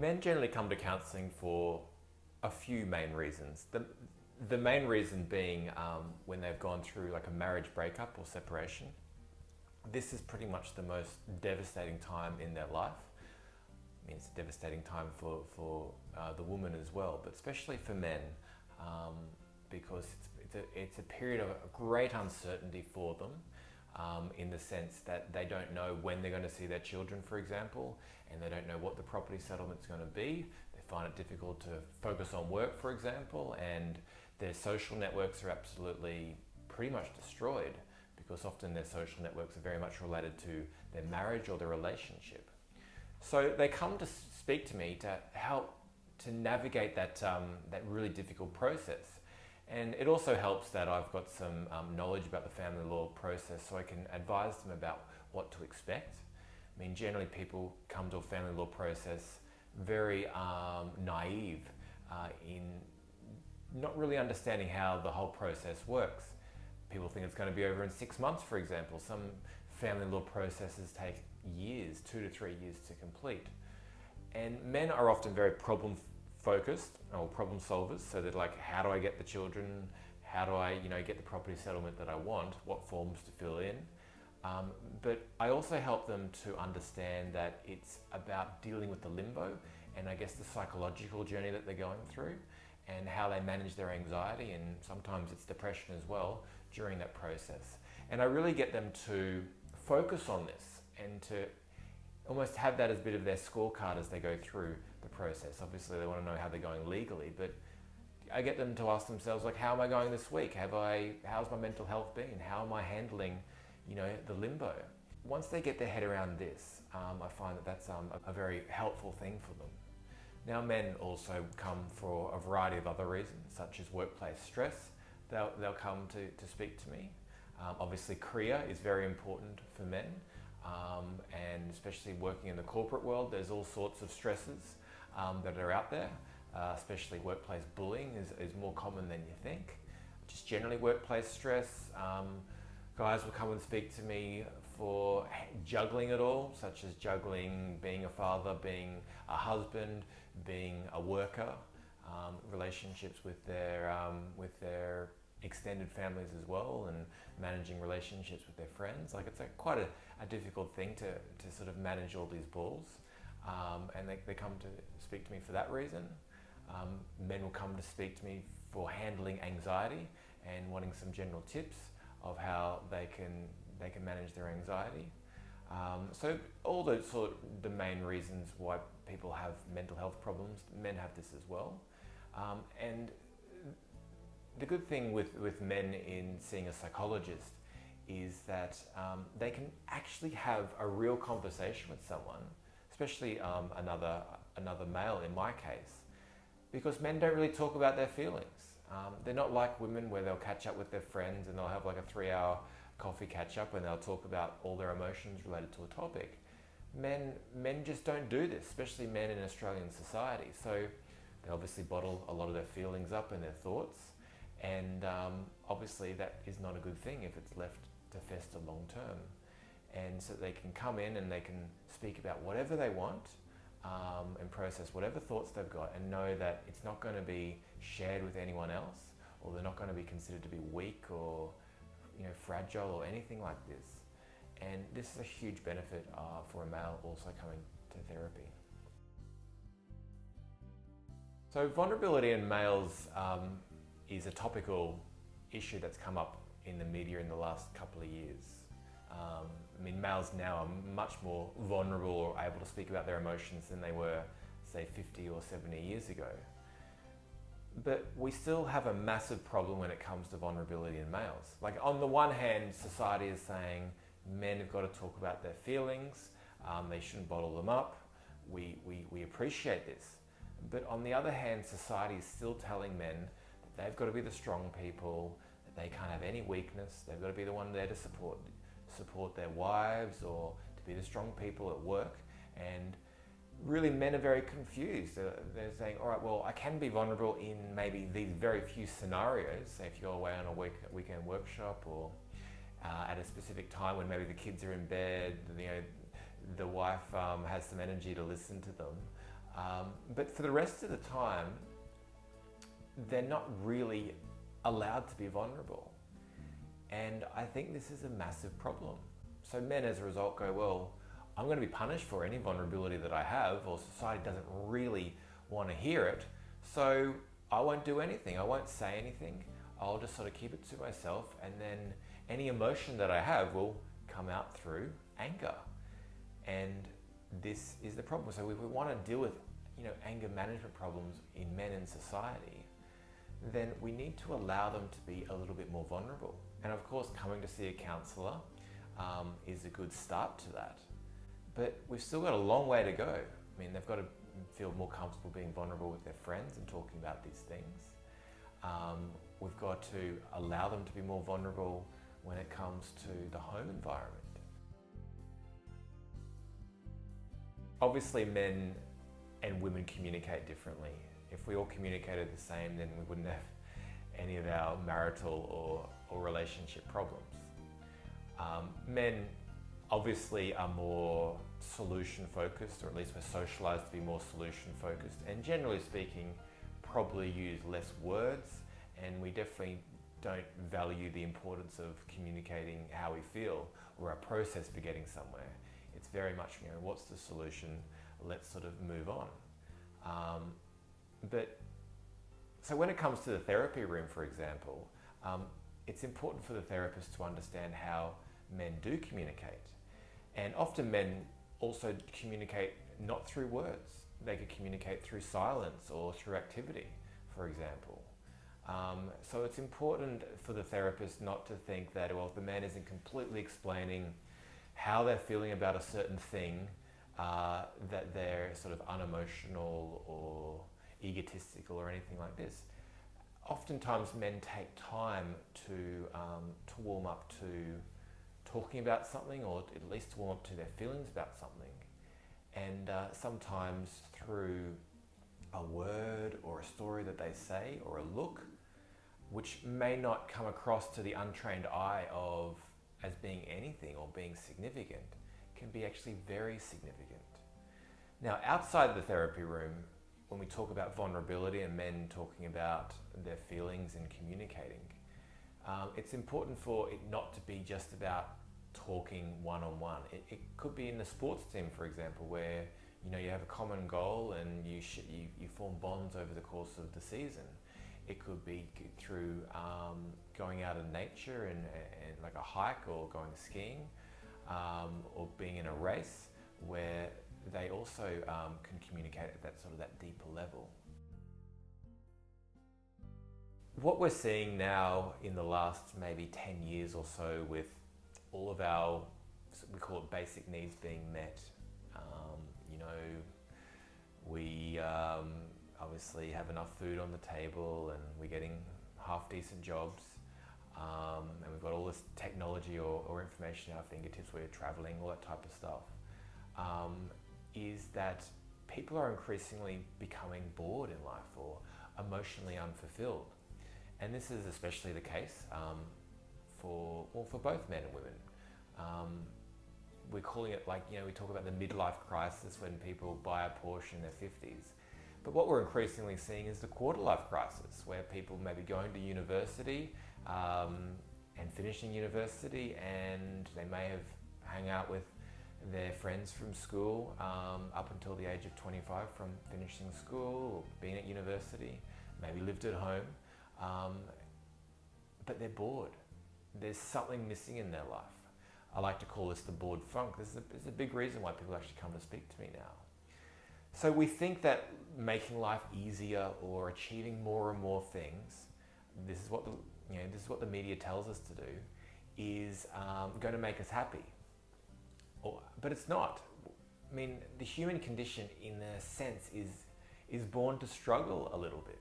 Men generally come to counselling for a few main reasons. The main reason being when they've gone through like a marriage breakup or separation. This is pretty much the most devastating time in their life. I mean, it's a devastating time for the woman as well, but especially for men, because it's a period of great uncertainty for them, in the sense that they don't know when they're going to see their children, for example, and they don't know what the property settlement's going to be. They find it difficult to focus on work, for example, and their social networks are absolutely pretty much destroyed, because often their social networks are very much related to their marriage or their relationship. So they come to speak to me to help to navigate that really difficult process. And it also helps that I've got some knowledge about the family law process, so I can advise them about what to expect. I mean, generally people come to a family law process very naive in not really understanding how the whole process works. People think it's going to be over in 6 months, for example. Some family law processes take years, 2 to 3 years to complete. And men are often very problem focused or problem solvers, so they're like, how do I get the children? How do I, get the property settlement that I want? What forms to fill in? But I also help them to understand that it's about dealing with the limbo and I guess the psychological journey that they're going through and how they manage their anxiety, and sometimes it's depression as well during that process. And I really get them to focus on this and to almost have that as a bit of their scorecard as they go through the process. Obviously they want to know how they're going legally, but I get them to ask themselves, like, how am I going this week? How's my mental health been? How am I handling, the limbo? Once they get their head around this, I find that that's a very helpful thing for them. Now, men also come for a variety of other reasons, such as workplace stress. They'll come to speak to me. Obviously, career is very important for men, and especially working in the corporate world, there's all sorts of stresses that are out there. Especially workplace bullying is more common than you think. Just generally workplace stress. Guys will come and speak to me for juggling it all, such as juggling being a father, being a husband, being a worker, relationships with their extended families as well, and managing relationships with their friends. Like, it's quite a difficult thing to sort of manage all these balls, and they come to speak to me for that reason. Men will come to speak to me for handling anxiety and wanting some general tips of how they can manage their anxiety. So all those sort of the main reasons why people have mental health problems, men have this as well. And the good thing with men in seeing a psychologist is that they can actually have a real conversation with someone, especially another male in my case, because men don't really talk about their feelings. They're not like women where they'll catch up with their friends and they'll have like a 3-hour coffee catch up and they'll talk about all their emotions related to a topic. Men just don't do this, especially men in Australian society. So they obviously bottle a lot of their feelings up and their thoughts, and obviously that is not a good thing if it's left to fester long term. And so they can come in and they can speak about whatever they want, and process whatever thoughts they've got, and know that it's not going to be shared with anyone else, or they're not going to be considered to be weak or fragile or anything like this. And this is a huge benefit for a male also coming to therapy. So vulnerability in males is a topical issue that's come up in the media in the last couple of years. I mean, males now are much more vulnerable or able to speak about their emotions than they were, say, 50 or 70 years ago. But we still have a massive problem when it comes to vulnerability in males. Like, on the one hand, society is saying men have got to talk about their feelings, they shouldn't bottle them up, we appreciate this. But on the other hand, society is still telling men that they've got to be the strong people, that they can't have any weakness, they've got to be the one there to support their wives, or to be the strong people at work. And really, men are very confused. They're saying, all right, well, I can be vulnerable in maybe these very few scenarios. Say if you go away on a weekend workshop, or at a specific time when maybe the kids are in bed, the wife has some energy to listen to them. But for the rest of the time, they're not really allowed to be vulnerable. And I think this is a massive problem. So men as a result go, well, I'm going to be punished for any vulnerability that I have, or society doesn't really want to hear it, so I won't do anything. I won't say anything. I'll just sort of keep it to myself, and then any emotion that I have will come out through anger. And this is the problem. So if we want to deal with, anger management problems in men in society, then we need to allow them to be a little bit more vulnerable. And of course, coming to see a counsellor is a good start to that. But we've still got a long way to go. I mean, they've got to feel more comfortable being vulnerable with their friends and talking about these things. We've got to allow them to be more vulnerable when it comes to the home environment. Obviously, men and women communicate differently. If we all communicated the same, then we wouldn't have any of our marital or relationship problems. Men obviously are more solution focused, or at least we're socialized to be more solution focused, and generally speaking probably use less words, and we definitely don't value the importance of communicating how we feel or our process for getting somewhere. It's very much, what's the solution, let's sort of move on. So when it comes to the therapy room, for example, it's important for the therapist to understand how men do communicate. And often men also communicate not through words. They could communicate through silence or through activity, for example. So it's important for the therapist not to think that, well, if the man isn't completely explaining how they're feeling about a certain thing, that they're sort of unemotional or egotistical or anything like this. Oftentimes men take time to warm up to talking about something, or at least to warm up to their feelings about something. And sometimes through a word or a story that they say, or a look, which may not come across to the untrained eye as being anything or being significant, can be actually very significant. Now, outside the therapy room, when we talk about vulnerability and men talking about their feelings and communicating, it's important for it not to be just about talking one-on-one. It could be in the sports team, for example, where you have a common goal and you form bonds over the course of the season. It could be through going out in nature and like a hike, or going skiing, or being in a race where they also can communicate at that deeper level. What we're seeing now in the last maybe 10 years or so, with all of our, we call it basic needs being met, we obviously have enough food on the table, and we're getting half decent jobs, and we've got all this technology or information at our fingertips, we're traveling, all that type of stuff, is that people are increasingly becoming bored in life or emotionally unfulfilled. And this is especially the case for both men and women. We're calling it, we talk about the midlife crisis when people buy a Porsche in their 50s. But what we're increasingly seeing is the quarter life crisis, where people may be going to university and finishing university, and they may have hung out with their friends from school up until the age of 25 from finishing school or being at university, maybe lived at home, but they're bored. There's something missing in their life. I like to call this the bored funk. This is a big reason why people actually come to speak to me now. So we think that making life easier or achieving more and more things, this is what the media tells us to do, is going to make us happy. But it's not. I mean, the human condition, in a sense, is born to struggle a little bit.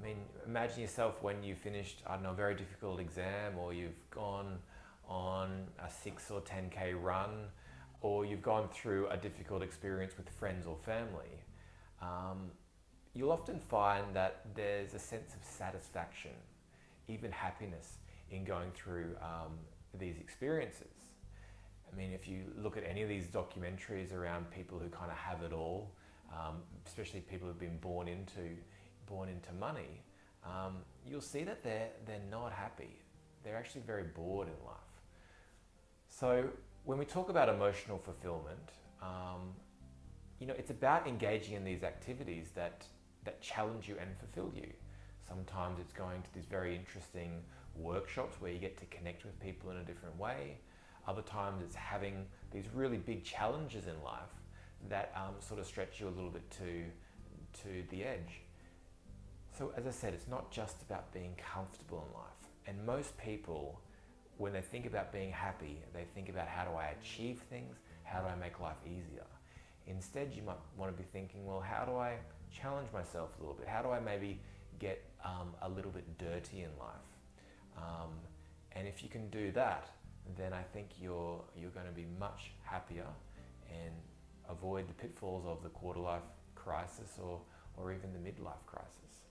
I mean, imagine yourself when you finished, a very difficult exam, or you've gone on a 6 or 10K run, or you've gone through a difficult experience with friends or family. You'll often find that there's a sense of satisfaction, even happiness, in going through these experiences. I mean, if you look at any of these documentaries around people who kind of have it all, especially people who've been born into money, you'll see that they're not happy. They're actually very bored in life. So when we talk about emotional fulfillment, it's about engaging in these activities that challenge you and fulfill you. Sometimes it's going to these very interesting workshops where you get to connect with people in a different way. Other times it's having these really big challenges in life that sort of stretch you a little bit to the edge. So as I said, it's not just about being comfortable in life. And most people, when they think about being happy, they think about, how do I achieve things? How do I make life easier? Instead, you might want to be thinking, well, how do I challenge myself a little bit? How do I maybe get a little bit dirty in life? And if you can do that, then I think you're going to be much happier and avoid the pitfalls of the quarter life crisis or even the midlife crisis.